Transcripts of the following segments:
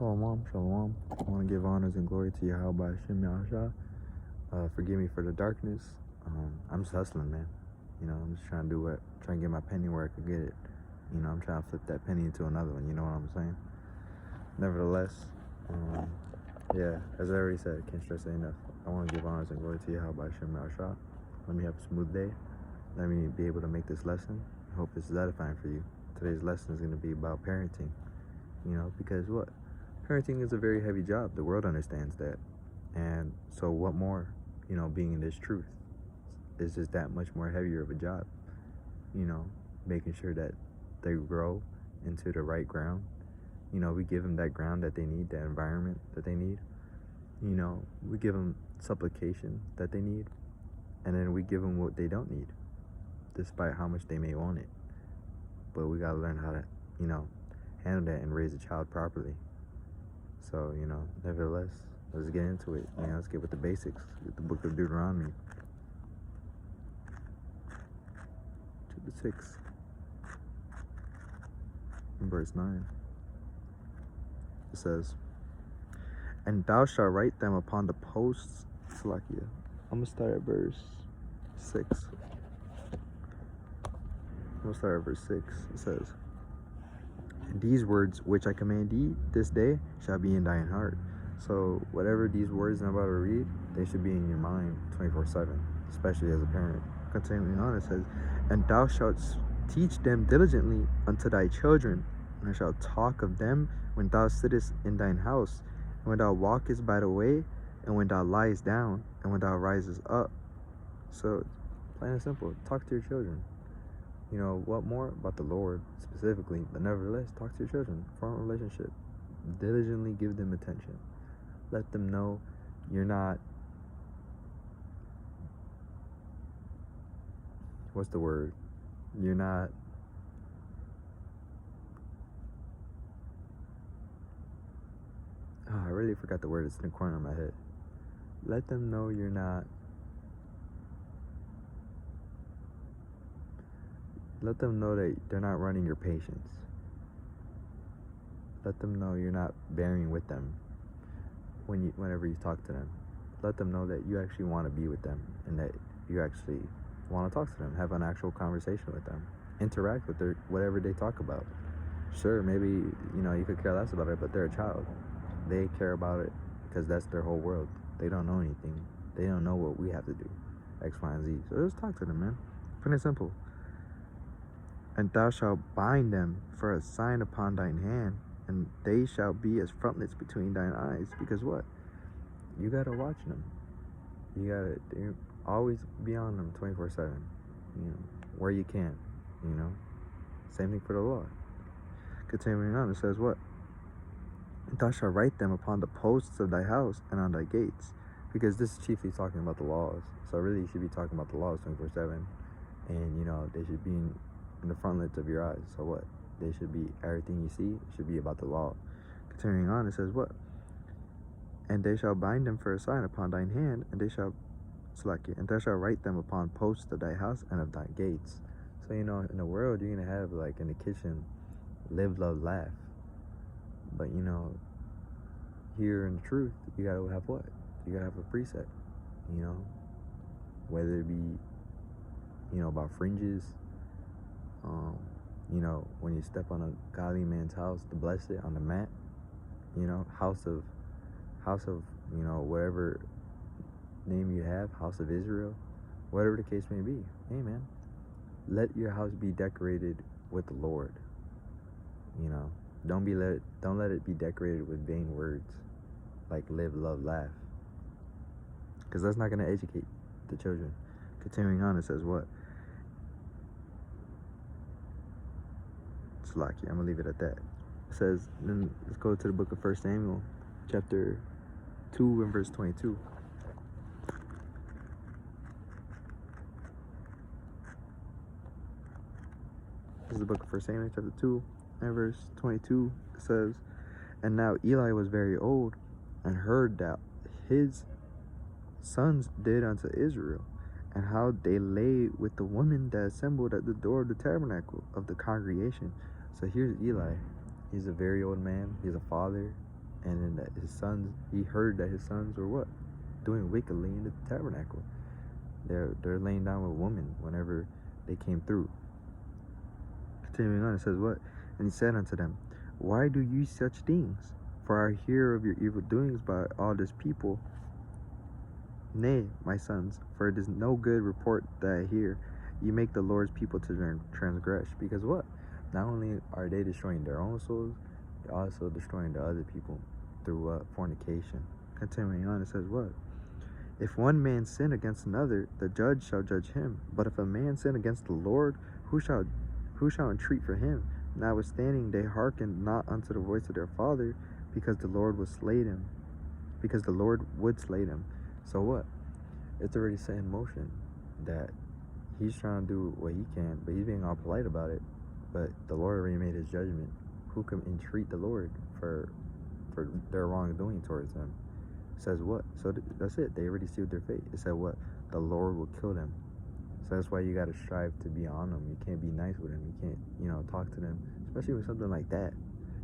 Shalom, shalom. I want to give honors and glory to Yahweh Hashem Yahshua. Forgive me for the darkness. I'm just hustling, man. I'm just trying to get my penny where I could get it. I'm trying to flip that penny into another one. You know what I'm saying? Nevertheless, yeah, as I already said, can't stress it enough. I want to give honors and glory to Yahweh Hashem Yahshua. Let me have a smooth day. Let me be able to make this lesson. I hope this is edifying for you. Today's lesson is going to be about parenting. Because what? Parenting is a very heavy job. The world understands that. And so what more, being in this truth is just that much more heavier of a job. Making sure that they grow into the right ground. We give them that ground that they need, that environment that they need. We give them supplication that they need. And then we give them what they don't need, despite how much they may want it. But we got to learn how to, handle that and raise a child properly. So, nevertheless, let's get into it. Let's get with the basics, with the book of Deuteronomy. Chapter 6, verse 9. It says, "And thou shalt write them upon the posts." Salakia. I'm going to start at verse 6. It says, "And these words which I command thee this day shall be in thine heart." So whatever these words I'm about to read, they should be in your mind 24/7, especially as a parent. Continuing on, it says, "And thou shalt teach them diligently unto thy children, and thou shalt talk of them when thou sittest in thine house, and when thou walkest by the way, and when thou liest down, and when thou risest up." So, plain and simple, talk to your children. What more about the Lord specifically, but nevertheless, talk to your children, form a relationship, diligently give them attention, let them know you're not, you're not, I really forgot the word, it's in the corner of my head. Let them know you're not, let them know that they're not running your patience. Let them know you're not bearing with them whenever you talk to them. Let them know that you actually want to be with them and that you actually want to talk to them, have an actual conversation with them, interact with whatever they talk about. Sure, maybe, you could care less about it, but they're a child. They care about it because that's their whole world. They don't know anything. They don't know what we have to do, X, Y, and Z. So just talk to them, man. Pretty simple. "And thou shalt bind them for a sign upon thine hand, and they shall be as frontlets between thine eyes." Because what? You gotta watch them. You gotta always be on them 24/7. Where you can. Same thing for the law. Continuing on, it says what? "And thou shalt write them upon the posts of thy house and on thy gates." Because this is chiefly talking about the laws. So really, you should be talking about the laws 24/7, and they should be in the frontlets of your eyes. So what? They should be, everything you see should be about the law. Continuing on, it says what? "And they shall bind them for a sign upon thine hand, and they shall and thou shalt write them upon posts of thy house and of thy gates." So in the world, you're gonna have, like in the kitchen, live, love, laugh. But here in the truth, you gotta have what? You gotta have a preset. Whether it be about fringes. When you step on a godly man's house, to bless it on the mat, house of, whatever name you have, house of Israel, whatever the case may be. Hey, man, let your house be decorated with the Lord. Don't let it be decorated with vain words, like live, love, laugh, because that's not going to educate the children. Continuing on, it says what? Lucky. I'm gonna leave it at that. It says, then let's go to the book of 1 Samuel, chapter 2 and verse 22. This is the book of 1 Samuel, chapter 2 and verse 22. It says, "And now Eli was very old, and heard that his sons did unto Israel, and how they lay with the women that assembled at the door of the tabernacle of the congregation." So here's Eli. He's a very old man. He's a father. And then that his sons, he heard that his sons were what? Doing wickedly in the tabernacle. They're laying down with women whenever they came through. Continuing on, it says what? And he said unto them, why do you such things? For I hear of your evil doings by all this people. Nay, my sons, for it is no good report that I hear. You make the Lord's people to transgress. Because what? Not only are they destroying their own souls, they're also destroying the other people through fornication. Continuing on, it says what? If one man sin against another, the judge shall judge him. But if a man sin against the Lord, who shall entreat for him? Notwithstanding, they hearkened not unto the voice of their father, because the Lord would slay them. Because the Lord would slay them. So what? It's already set in motion that he's trying to do what he can, but he's being all polite about it. But the Lord already made his judgment. Who can entreat the Lord for their wrongdoing towards him? It says what? So that's it. They already sealed their fate. It said what? The Lord will kill them. So that's why you got to strive to be on them. You can't be nice with them. You can't, talk to them, especially with something like that.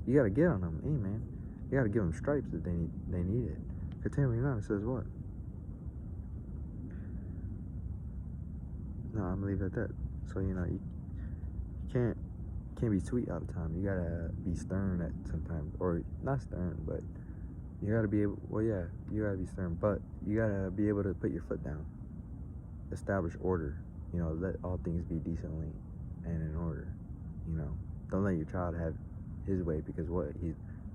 You got to get on them. Hey, man. You got to give them stripes if they need it. Continuing on, it says what? No, I'm gonna leave it at that. So you can't be sweet all the time. You gotta be stern at sometimes, or not stern, but you gotta be able. Well, yeah, you gotta be stern, but you gotta be able to put your foot down, establish order. Let all things be decently and in order. Don't let your child have his way, because what?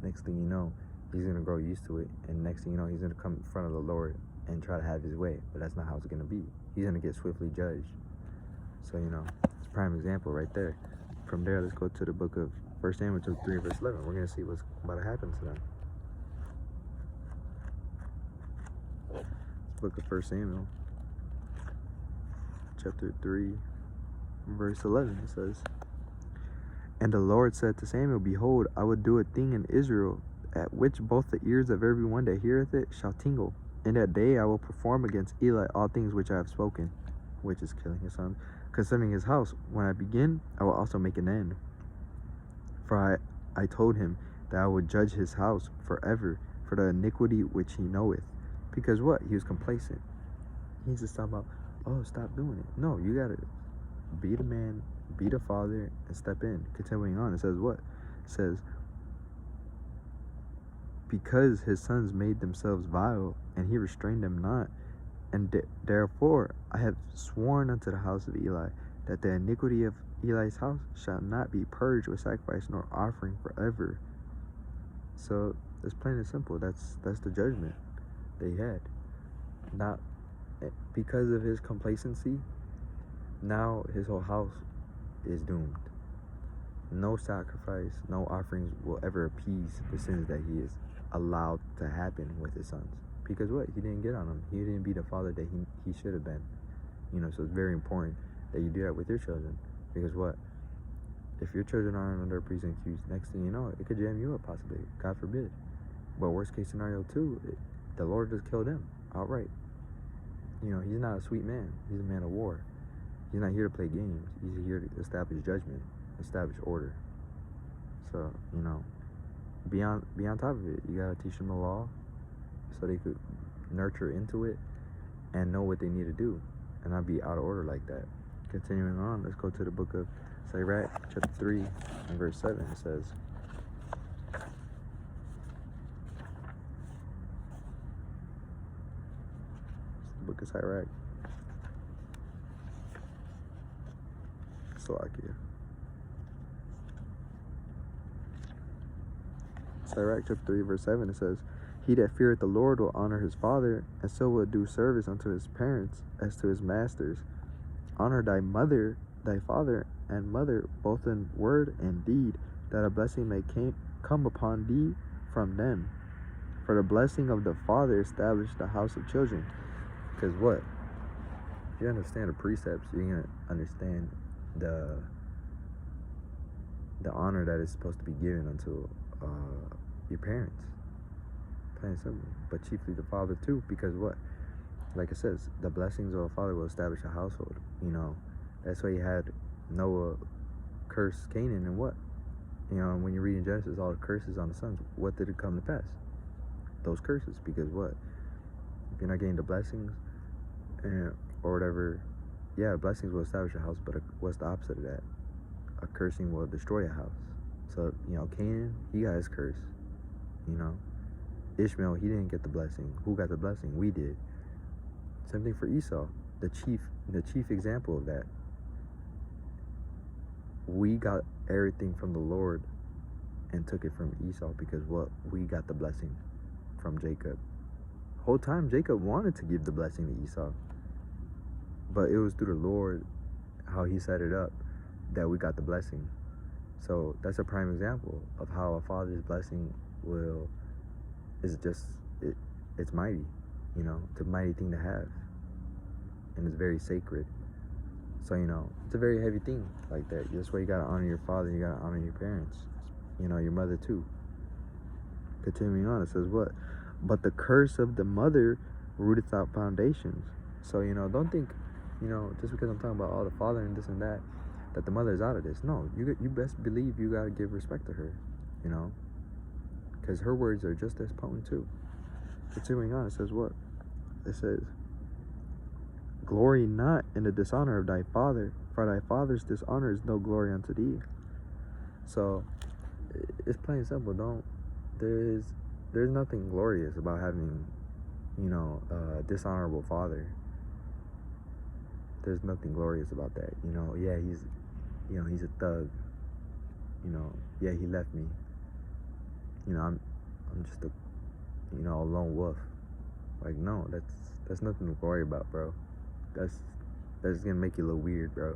Next thing you know, he's gonna grow used to it, and next thing you know, he's gonna come in front of the Lord and try to have his way. But that's not how it's gonna be. He's gonna get swiftly judged. So it's a prime example right there. From there, let's go to the book of 1 Samuel chapter 3 verse 11. We're gonna see what's about to happen to them. Book of 1 Samuel chapter 3 verse 11. It says, and the Lord said to Samuel, behold, I will do a thing in Israel, at which both the ears of every one that heareth it shall tingle. In that day I will perform against Eli all things which I have spoken, which is killing his son. Concerning his house, when I begin, I will also make an end. For I told him that I would judge his house forever for the iniquity which he knoweth. Because what? He was complacent. He's just talking about, oh, stop doing it. No, you gotta be the man, be the father, and step in. Continuing on, it says what? It says, because his sons made themselves vile, and he restrained them not, and therefore I have sworn unto the house of Eli, that the iniquity of Eli's house shall not be purged with sacrifice nor offering forever. So it's plain and simple. That's the judgment they had. Not because of his complacency, now his whole house is doomed. No sacrifice, no offerings will ever appease the sins that he is allowed to happen with his sons. Because what? He didn't get on them. He didn't be the father that he should have been. So it's very important that you do that with your children. Because what? If your children aren't under pleas and accused, next thing you know, it could jam you up possibly. God forbid. But worst case scenario too, the Lord just killed him outright. He's not a sweet man. He's a man of war. He's not here to play games. He's here to establish judgment, establish order. So, be on top of it. You gotta teach them the law, so they could nurture into it and know what they need to do and not be out of order like that. Continuing on, let's go to the book of Sirach, chapter 3 and verse 7. It says, the book of Sirach, Slovakia. Sirach chapter 3 verse 7, it says, he that feareth the Lord will honor his father, and so will do service unto his parents as to his masters. Honor thy mother, thy father, and mother, both in word and deed, that a blessing may come upon thee from them. For the blessing of the father established the house of children. Because what? If you understand the precepts, you're going to understand the honor that is supposed to be given unto your parents. Plain and simple. But chiefly the father too, because what? Like it says, the blessings of a father will establish a household. That's why he had Noah curse Canaan, and what? When you read in Genesis, all the curses on the sons, what did it come to pass? those curses. Because what? If you're not getting the blessings or whatever, yeah, blessings will establish a house, but what's the opposite of that? A cursing will destroy a house. So, Canaan, he got his curse. Ishmael, he didn't get the blessing. Who got the blessing? We did. Same thing for Esau, the chief example of that. We got everything from the Lord and took it from Esau because what? We got the blessing from Jacob. Whole time Jacob wanted to give the blessing to Esau, but it was through the Lord, how he set it up, that we got the blessing. So that's a prime example of how a father's blessing it's mighty. It's a mighty thing to have, and it's very sacred. So it's a very heavy thing like that. That's why you gotta honor your father. You gotta honor your parents. Your mother too. Continuing on, it says what? But the curse of the mother rooteth out foundations. So don't think, just because I'm talking about all the father and this and that the mother is out of this. No, you best believe you gotta give respect to her. Because her words are just as potent too. Continuing on, it says what? It says, glory not in the dishonor of thy father, for thy father's dishonor is no glory unto thee. So it's plain and simple. There's nothing glorious about having, a dishonorable father. There's nothing glorious about that. Yeah, he's a thug. Yeah, he left me. I'm just a lone wolf. Like, no, that's nothing to worry about, bro. That's gonna make you look weird, bro.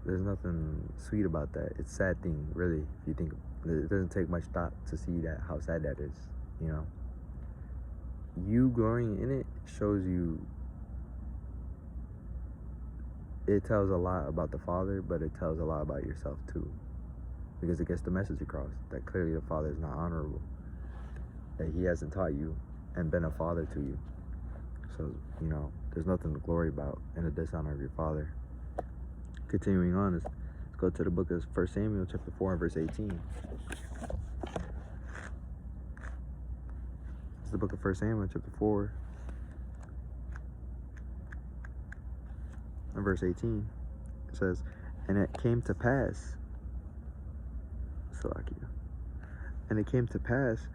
There's nothing sweet about that. It's a sad thing, really. If you think it doesn't take much thought to see that how sad that is. You glorying in it shows you. It tells a lot about the father, but it tells a lot about yourself too, because it gets the message across that clearly the father is not honorable, that he hasn't taught you and been a father to you. So there's nothing to glory about in the dishonor of your father. Continuing on, let's go to the book of 1 Samuel chapter 4 and verse 18. It's the book of 1 Samuel chapter 4 and verse 18. It says, and it came to pass, Salakia, and it came to pass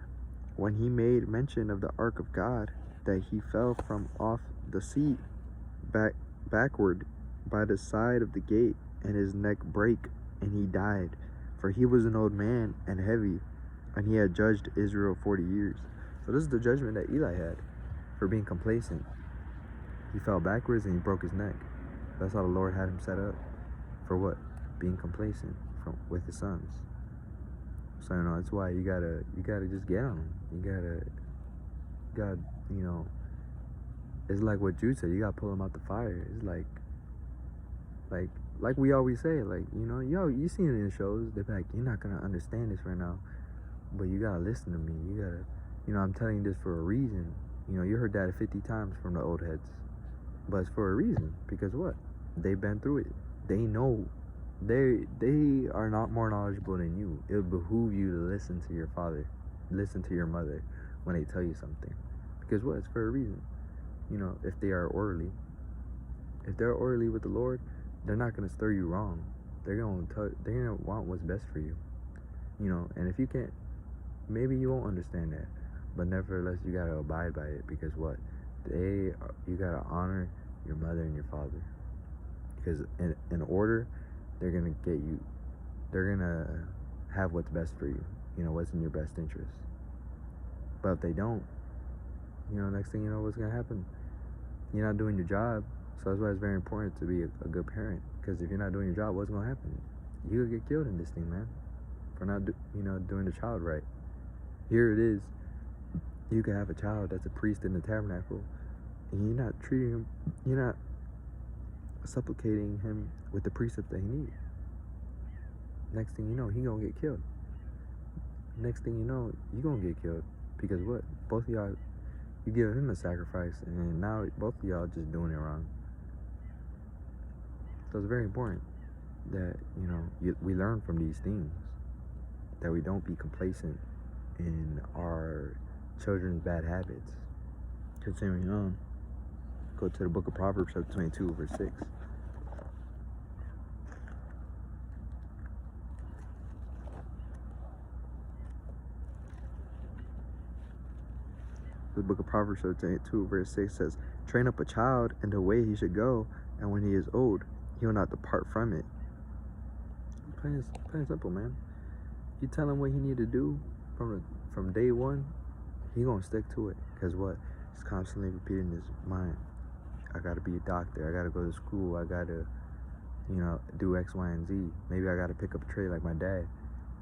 when he made mention of the ark of God, that he fell from off the seat backward by the side of the gate, and his neck brake, and he died. For he was an old man and heavy, and he had judged Israel 40 years. So this is the judgment that Eli had for being complacent. He fell backwards and he broke his neck. That's how the Lord had him set up. For what? Being complacent with his sons. So that's why you gotta just get on them. You gotta it's like what Jude said, you gotta pull them out the fire. It's like we always say, you seen it in shows, they're like, you're not gonna understand this right now, but you gotta listen to me. You gotta, I'm telling you this for a reason. You heard that 50 times from the old heads, but it's for a reason, because what? They've been through it. They know. They are not more knowledgeable than you. It would behoove you to listen to your father, listen to your mother when they tell you something, because what? It's for a reason. If they are orderly, if they're orderly with the Lord, they're not gonna stir you wrong. They're gonna want what's best for you. And if you can't, maybe you won't understand that, but nevertheless you gotta abide by it, because what? You gotta honor your mother and your father, because in order, they're gonna get you. They're gonna have what's best for you. What's in your best interest. But if they don't, next thing you know, what's gonna happen? You're not doing your job. So that's why it's very important to be a good parent. Because if you're not doing your job, what's gonna happen? You'll get killed in this thing, man, for not doing the child right. Here it is. You can have a child that's a priest in the tabernacle, and you're not treating him. You're not supplicating him with the precept that he needs. Next thing you know, he gonna get killed. Next thing you know, you gonna get killed, because what? Both of y'all, you give him a sacrifice, and now both of y'all just doing it wrong. So it's very important that we learn from these things, that we don't be complacent in our children's bad habits. Continuing on, go to the book of Proverbs, chapter 22, verse 6. The book of Proverbs, chapter 22, verse 6 says, train up a child in the way he should go, and when he is old, he will not depart from it. Plain simple, man. You tell him what he need to do from day one, he gonna stick to it. Cause what? He's constantly repeating his mind. I gotta be a doctor. I gotta go to school. I gotta, do X, Y, and Z. Maybe I gotta pick up a trade like my dad.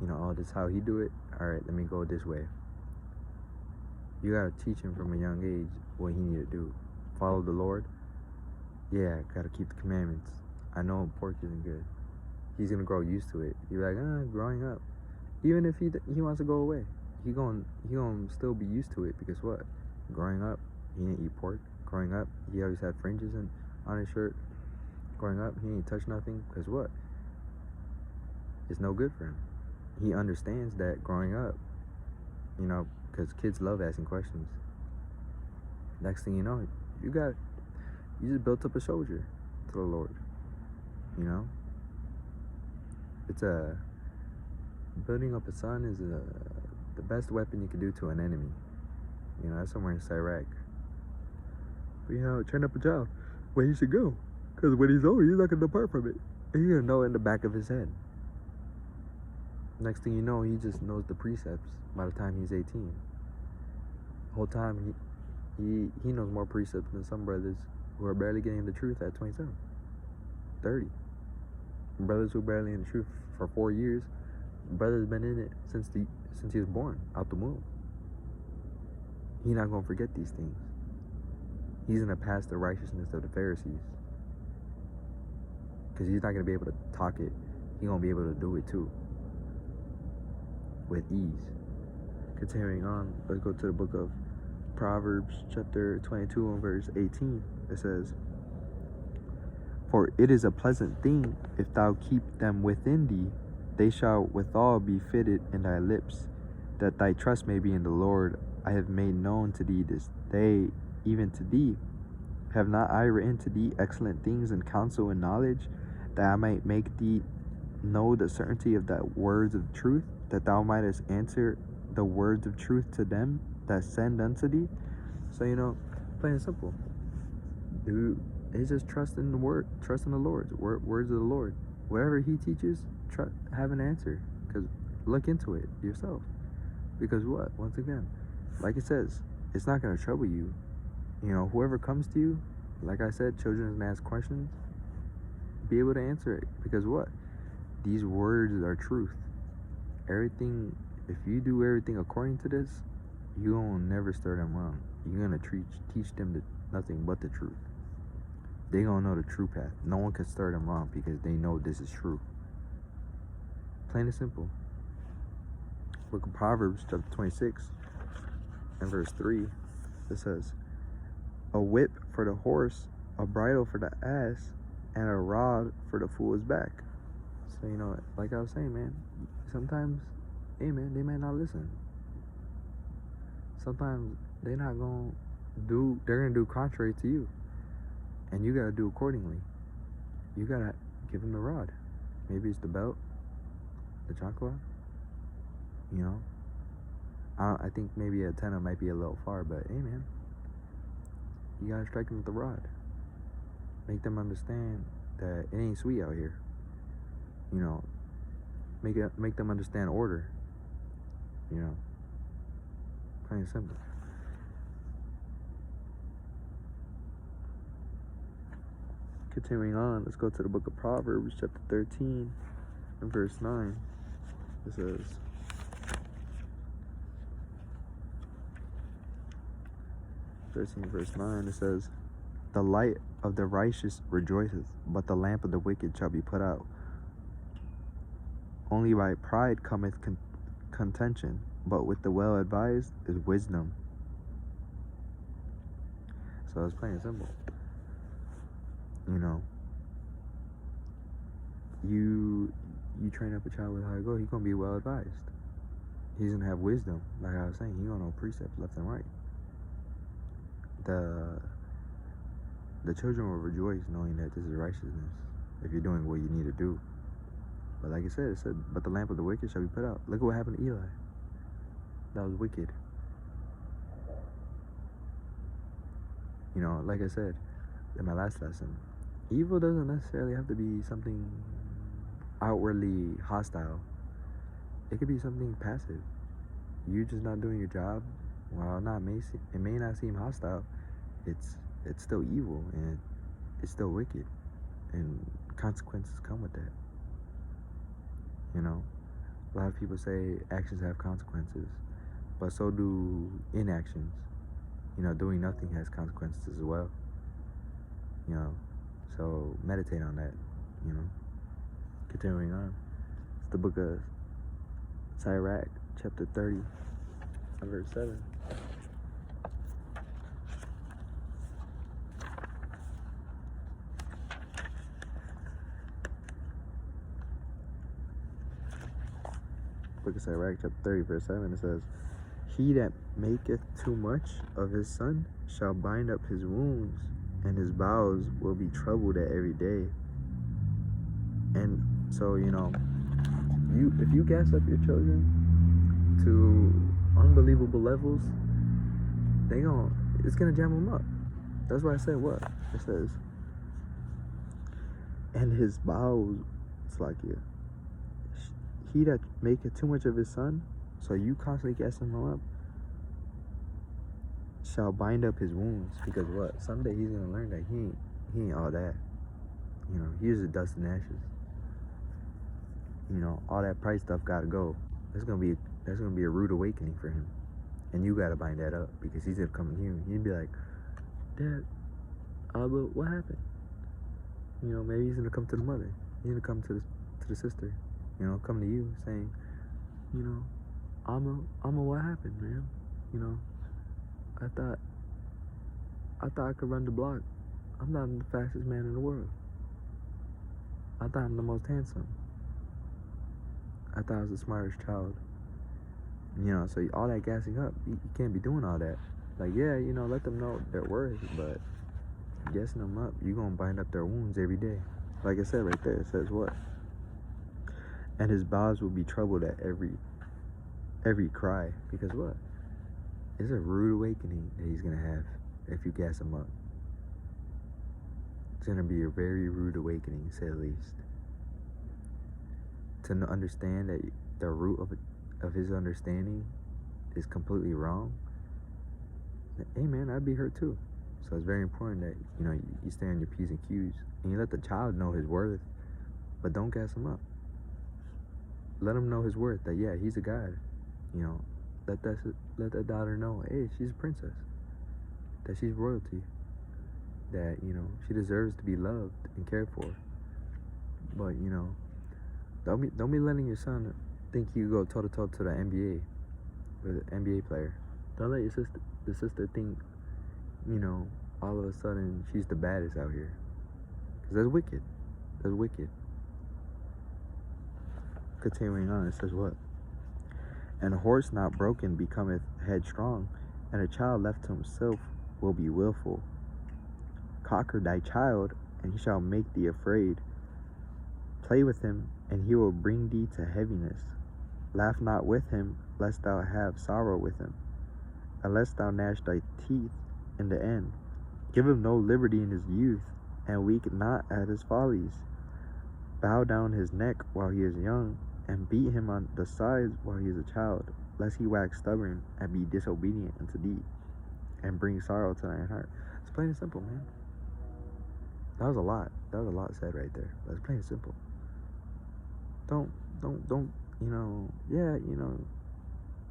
Oh, this is how he do it. All right, let me go this way. You gotta teach him from a young age what he need to do. Follow the Lord. Yeah, gotta keep the commandments. I know pork isn't good. He's gonna grow used to it. You're like, growing up. Even if he wants to go away, he gonna still be used to it, because what? Growing up, he didn't eat pork. Growing up, he always had fringes on his shirt. Growing up, he ain't touch nothing, because what? It's no good for him. He understands that growing up, because kids love asking questions. Next thing you know, you just built up a soldier to the Lord. It's building up a son is the best weapon you can do to an enemy. That's somewhere in Iraq. But train up a child where he should go, because when he's old, he's not gonna depart from it. And you're gonna know it in the back of his head. Next thing you know, he just knows the precepts by the time he's 18. The whole time he knows more precepts than some brothers who are barely getting the truth at 27, 30. Brothers who are barely in the truth for 4 years. Brother's been in it since he was born, out the womb. He's not gonna forget these things. He's gonna pass the righteousness of the Pharisees, because he's not gonna be able to talk it. He's gonna be able to do it too, with ease. Continuing on, let's go to the book of Proverbs, chapter 22, and verse 18. It says, for it is a pleasant thing if thou keep them within thee, they shall withal be fitted in thy lips, that thy trust may be in the Lord. I have made known to thee this day, even to thee. Have not I written to thee excellent things in counsel and knowledge, that I might make thee know the certainty of the words of truth, that thou mightest answer the words of truth to them that send unto thee? So, plain and simple. Dude, it's just trust in the word, trust in the Lord, words of the Lord. Whatever he teaches, have an answer, because look into it yourself. Because what? Once again, like it says, it's not going to trouble you. Whoever comes to you, like I said, children can ask questions, be able to answer it. Because what? These words are truth. Everything, if you do everything according to this, you will never stir them wrong. You're going to teach them nothing but the truth. They gonna know the true path. No one can stir them wrong, because they know this is true. Plain and simple. Book of Proverbs, chapter 26, and verse 3. It says, a whip for the horse, a bridle for the ass, and a rod for the fool's back. So, like I was saying, man, sometimes, hey, man, they might not listen. Sometimes they're gonna do contrary to you. And you gotta do accordingly. You gotta give them the rod. Maybe it's the belt, the chancla. I think maybe a tenner might be a little far, but hey, man, you gotta strike them with the rod. Make them understand that it ain't sweet out here. Make them understand order. Plain and simple. Continuing on, let's go to the book of Proverbs, chapter 13, and verse 9. It says, 13, verse 9, it says, the light of the righteous rejoiceth, but the lamp of the wicked shall be put out. Only by pride cometh contention, but with the well-advised is wisdom. So it's plain and simple. You train up a child with how to go, he's gonna be well advised. He's gonna have wisdom, like I was saying. He gonna know precepts left and right. The children will rejoice knowing that this is righteousness if you're doing what you need to do. But like I said, it said, but the lamp of the wicked shall be put out. Look at what happened to Eli. That was wicked. You know, like I said in my last lesson, evil doesn't necessarily have to be something outwardly hostile. It could be something passive. You just not doing your job. While it may not seem hostile, it's still evil and it's still wicked, and consequences come with that. You know, a lot of people say actions have consequences, but so do inactions. You know, doing nothing has consequences as well. You know, so meditate on that. You know, continuing on, it's the book of Sirach, chapter 30, verse 7. Book of Sirach, chapter 30, verse 7, it says, he that maketh too much of his son shall bind up his wounds, and his bowels will be troubled at every day. And so, you know, if you gas up your children to unbelievable levels, it's gonna jam them up. That's why I said what? It says, and his bowels, it's like, yeah, he that maketh too much of his son, so you constantly gassing him up, shall bind up his wounds. Because what? Someday he's gonna learn that he ain't all that. You know, he's just dust and ashes. You know, all that price stuff gotta go. That's gonna be a rude awakening for him, and you gotta bind that up, because he's gonna come to you. He'd be like, Dad, but what happened? You know, maybe he's gonna come to the mother. He's gonna come to the sister. You know, come to you saying, you know, Alma, what happened, man? You know, I thought I could run the block. I'm not the fastest man in the world. I thought I'm the most handsome. I thought I was the smartest child. You know, so all that gassing up, you can't be doing all that. Like, yeah, you know, let them know their worth, but gassing them up, you're gonna bind up their wounds every day. Like I said right there, it says what? And his bowels will be troubled at every cry. Because what? It's a rude awakening that he's gonna have if you gas him up. It's gonna be a very rude awakening, to say the least. To understand that the root of his understanding is completely wrong. Hey man, I'd be hurt too. So it's very important that, you know, you stay on your P's and Q's, and you let the child know his worth, but don't gas him up. Let him know his worth, that yeah, he's a god. You know, let that daughter know, hey, she's a princess, that she's royalty, that, you know, she deserves to be loved and cared for. But, you know, don't be letting your son think you go toe to toe to the NBA with an NBA player. Don't let the sister think, you know, all of a sudden she's the baddest out here, because that's wicked. That's wicked. Continuing on, it says what? And a horse not broken becometh headstrong, and a child left to himself will be willful. Conquer thy child, and he shall make thee afraid. Play with him, and he will bring thee to heaviness. Laugh not with him, lest thou have sorrow with him, unless thou gnash thy teeth in the end. Give him no liberty in his youth, and weak not at his follies. Bow down his neck while he is young, and beat him on the sides while he is a child, lest he wax stubborn and be disobedient unto thee, and bring sorrow to thine heart. It's plain and simple, man. That was a lot said right there. But it's plain and simple. Don't, you know, yeah, you know,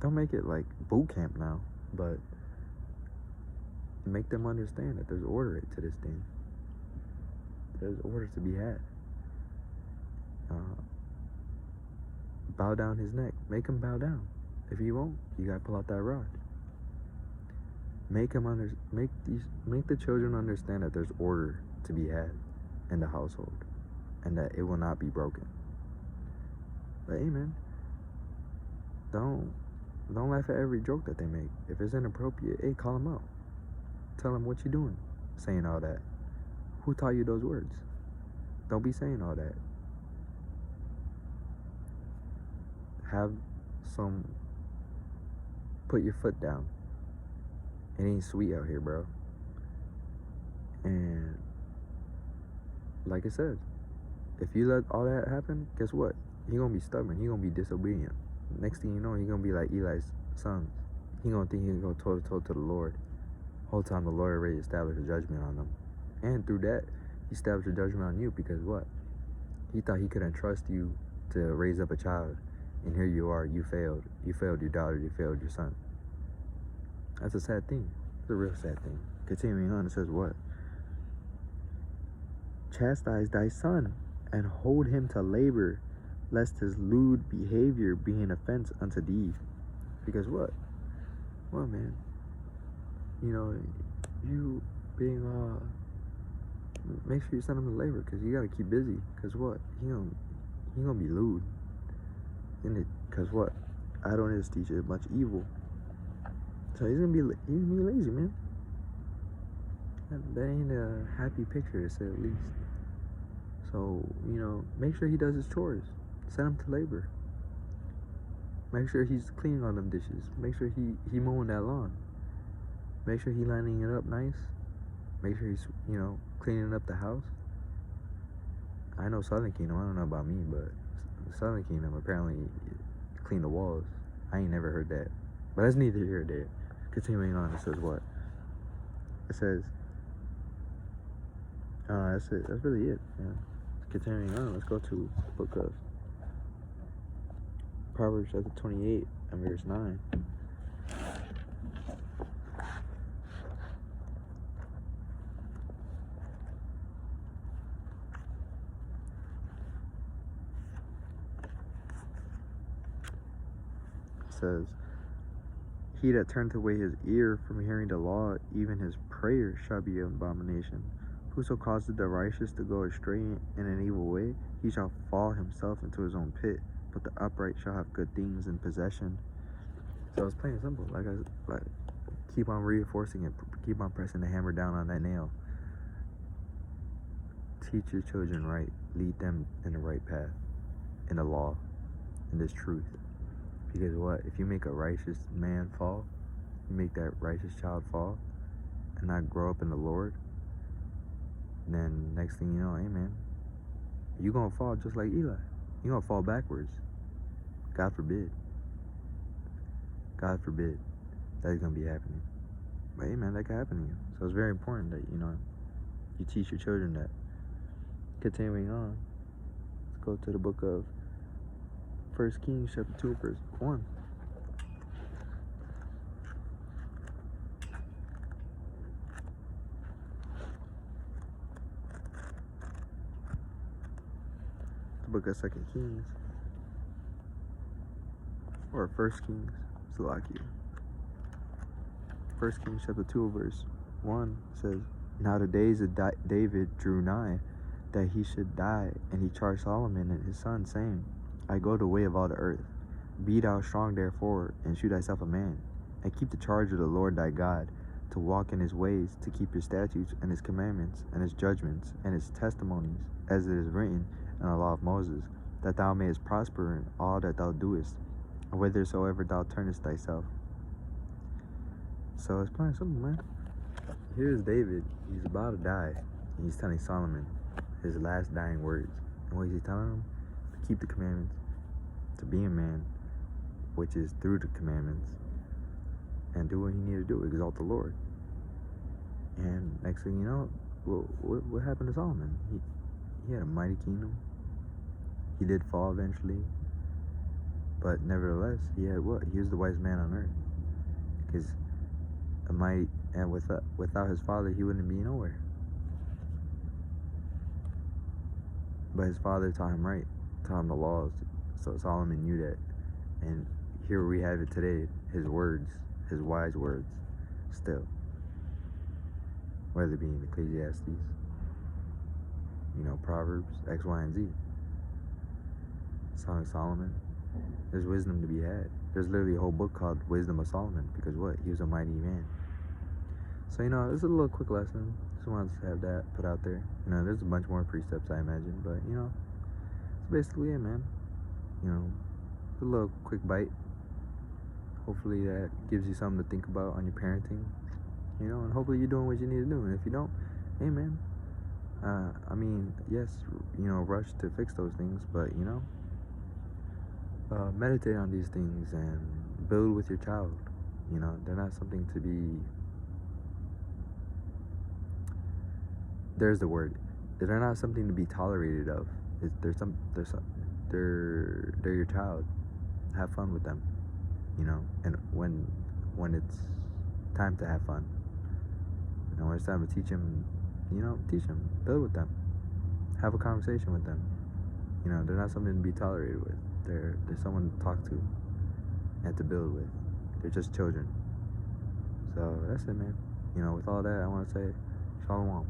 don't make it like boot camp now, but make them understand that there's order to this thing. There's order to be had. Bow down his neck. Make him bow down. If he won't, you gotta pull out that rod. Make the children understand that there's order to be had in the household, and that it will not be broken. But hey man, don't Don't laugh at every joke that they make. If it's inappropriate, hey, call them out. Tell them what you doing, saying all that. Who taught you those words? Don't be saying all that. Have some, put your foot down. It ain't sweet out here, bro. And like I said, if you let all that happen, guess what? He gonna be stubborn. He gonna be disobedient. Next thing you know, he gonna be like Eli's sons. He gonna think he can go toe to toe to the Lord. Whole time the Lord already established a judgment on them. And through that, he established a judgment on you because what? He thought he could entrust you to raise up a child. And here you are, you failed. You failed your daughter, you failed your son. That's a sad thing. It's a real sad thing. Continuing on, it says what? Chastise thy son, and hold him to labor, lest his lewd behavior be an offense unto thee. Because what? Well, man, you know, you being, make sure you send him to labor, because you got to keep busy. Because what? He gonna be lewd. Because what? I don't just teach it much evil. So he's gonna be lazy, man. That ain't a happy picture, to say the least. So, you know, make sure he does his chores. Send him to labor. Make sure he's cleaning on them dishes. Make sure he mowing that lawn. Make sure he lining it up nice. Make sure he's, you know, cleaning up the house. I know Southern Kingdom, I don't know about me, but Southern Kingdom apparently clean the walls. I ain't never heard that. But that's neither here nor there. Continuing on, it says what? It says, that's it. That's really it, man. Continuing on, let's go to the book of Proverbs chapter 28 and verse 9. It says, he that turneth away his ear from hearing the law, even his prayer shall be an abomination. Whoso causeth the righteous to go astray in an evil way, he shall fall himself into his own pit. But the upright shall have good things in possession. So it's plain and simple. Like keep on reinforcing it. Keep on pressing the hammer down on that nail. Teach your children right. Lead them in the right path, in the law, in this truth. Because what? If you make a righteous man fall, you make that righteous child fall, and not grow up in the Lord, then next thing you know, hey man, you're going to fall just like Eli. You're going to fall backwards. God forbid. God forbid that's going to be happening. But hey man, that can happen to you. So it's very important that, you know, you teach your children that. Continuing on, let's go to the book of 1 Kings chapter 2 verse 1. The book of 2 Kings, or 1 Kings, Salakia. 1 Kings chapter 2 verse 1 says, now the days of David drew nigh, that he should die, and he charged Solomon and his son, saying, I go the way of all the earth. Be thou strong therefore, and shew thyself a man, and keep the charge of the Lord thy God, to walk in his ways, to keep his statutes and his commandments and his judgments and his testimonies, as it is written in the law of Moses, that thou mayest prosper in all that thou doest, and whithersoever thou turnest thyself. So it's plain simple, man. Here's David. He's about to die, and he's telling Solomon his last dying words. And what is he telling him? To keep the commandments, to be a man, which is through the commandments, and do what he needed to do, exalt the Lord. And next thing you know, what happened to Solomon? He had a mighty kingdom. He did fall eventually, but nevertheless, he had what? He was the wisest man on earth. Because a mighty, and without his father, he wouldn't be nowhere. But his father taught him right, taught him the laws. So Solomon knew that. And here we have it today, his words, his wise words, still. Whether it be in Ecclesiastes, you know, Proverbs, X, Y, and Z. Song of Solomon. There's wisdom to be had. There's literally a whole book called Wisdom of Solomon, because what? He was a mighty man. So, this is a little quick lesson. Just wanted to have that put out there. There's a bunch more precepts, I imagine, but, that's basically it, man. It's a little quick bite. Hopefully that gives you something to think about on your parenting, and hopefully you're doing what you need to do. And if you don't, hey, man, yes, rush to fix those things, but, meditate on these things and build with your child. They're not something to be, there's the word, they're not something to be tolerated of. They're your child. Have fun with them, and when it's time to have fun, when it's time to teach them, teach them, build with them, have a conversation with them. They're not something to be tolerated with. They're someone to talk to and to build with. They're just children. So that's it, man. With all that, I want to say shalom.